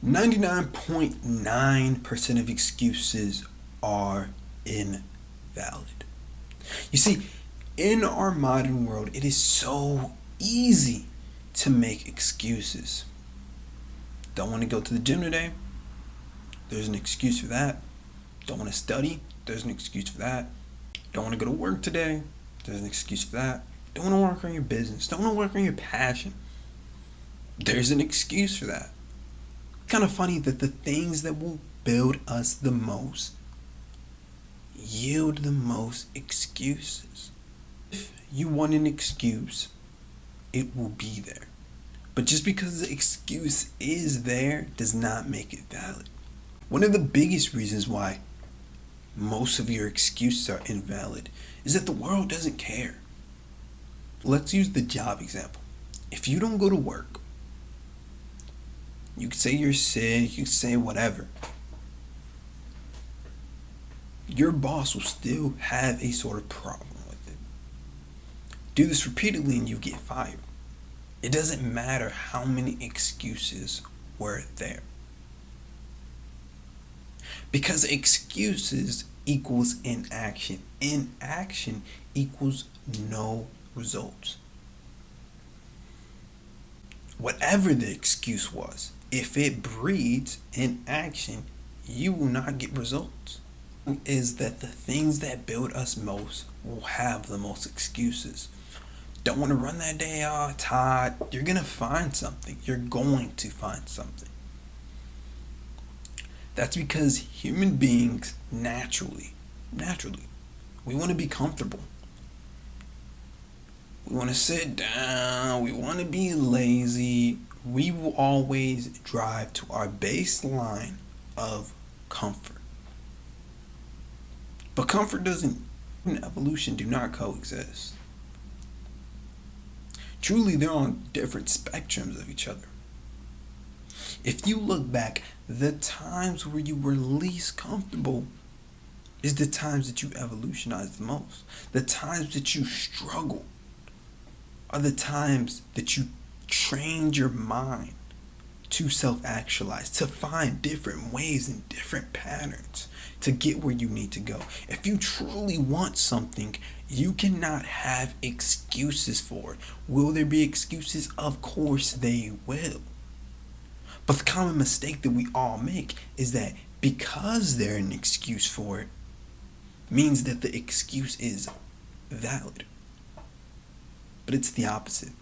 99.9% of excuses are invalid. You see, in our modern world, it is so easy to make excuses. Don't want to go to the gym today? There's an excuse for that. Don't want to study? There's an excuse for that. Don't want to go to work today? There's an excuse for that. Don't want to work on your business? Don't want to work on your passion? There's an excuse for that. Kind of funny that the things that will build us the most yield the most excuses. If you want an excuse, it will be there. But just because the excuse is there does not make it valid. One of the biggest reasons why most of your excuses are invalid is that the world doesn't care. Let's use the job example. If you don't go to work, you can say you're sick, you can say whatever. Your boss will still have a sort of problem with it. Do this repeatedly and you get fired. It doesn't matter how many excuses were there. Because excuses equals inaction. Inaction equals no results. Whatever the excuse was, if it breeds inaction, you will not get results. Is that the things that build us most will have the most excuses. Don't want to run that day, Todd. You're going to find something. You're going to find something. That's because human beings naturally, we want to be comfortable. We want to sit down. We want to be lazy. We will always drive to our baseline of comfort. But comfort and evolution do not coexist. Truly, they're on different spectrums of each other. If you look back, the times where you were least comfortable is the times that you evolutionized the most. The times that you struggle are the times that you trained your mind to self-actualize, to find different ways and different patterns to get where you need to go. If you truly want something, you cannot have excuses for it. Will there be excuses? Of course they will. But the common mistake that we all make is that because there's an excuse for it, means that the excuse is valid. But it's the opposite.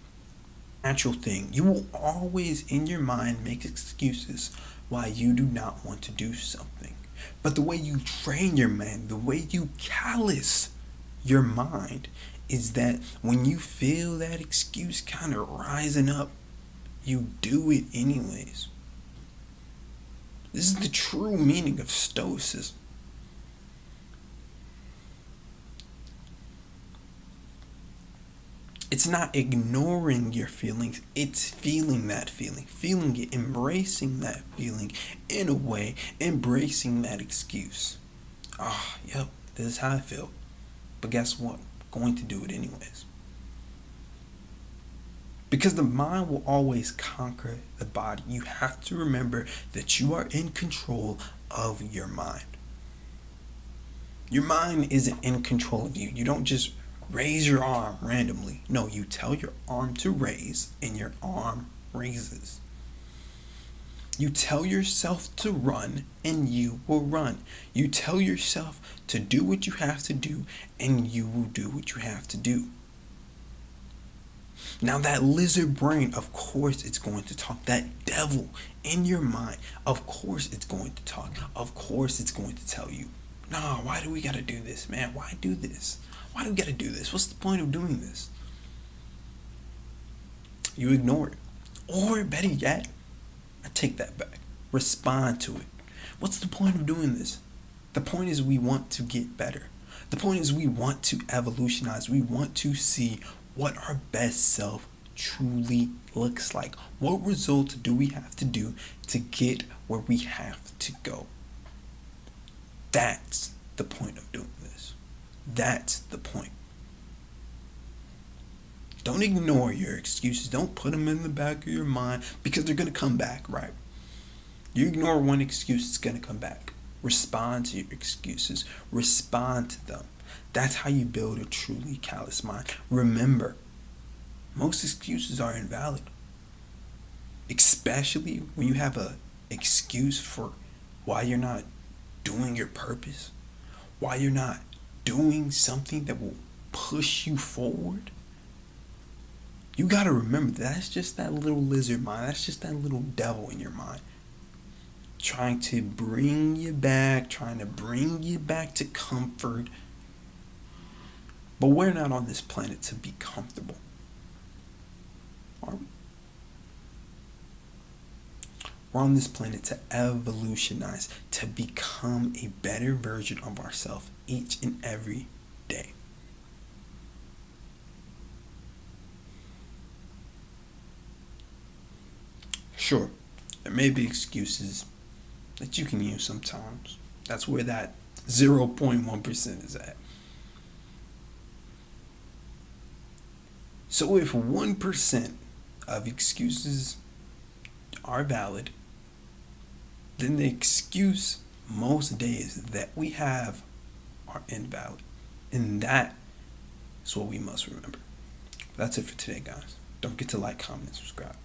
Natural thing. You will always in your mind make excuses why you do not want to do something. But the way you train your mind, the way you callous your mind is that when you feel that excuse kind of rising up, you do it anyways. This is the true meaning of stoicism. It's not ignoring your feelings, it's feeling that feeling it, embracing that feeling, in a way, embracing that excuse. Yep, this is how I feel. But guess what? I'm going to do it anyways. Because the mind will always conquer the body. You have to remember that you are in control of your mind. Your mind isn't in control of you. You don't just raise your arm randomly. No, you tell your arm to raise and your arm raises. You tell yourself to run and you will run. You tell yourself to do what you have to do and you will do what you have to do. Now that lizard brain, of course it's going to talk. That devil in your mind, of course it's going to talk. Of course it's going to tell you, nah, why do we gotta do this, man? Why do this? Why do we gotta do this? What's the point of doing this? You ignore it. Or better yet, I take that back. Respond to it. What's the point of doing this? The point is we want to get better. The point is we want to evolutionize. We want to see what our best self truly looks like. What results do we have to do to get where we have to go? That's the point of doing this. That's the point. Don't ignore your excuses. Don't put them in the back of your mind because they're going to come back, right? You ignore one excuse, it's going to come back. Respond to your excuses. Respond to them. That's how you build a truly callous mind. Remember, most excuses are invalid. Especially when you have a excuse for why you're not doing your purpose, why you're not doing something that will push you forward. You got to remember that's just that little lizard mind. That's just that little devil in your mind trying to bring you back, to comfort. But we're not on this planet to be comfortable, are we? We're on this planet to evolutionize, to become a better version of ourselves each and every day. Sure, there may be excuses that you can use sometimes. That's where that 0.1% is at. So if 1% of excuses are valid, then the excuse most days that we have are invalid. And that is what we must remember. That's it for today, guys. Don't forget to like, comment, and subscribe.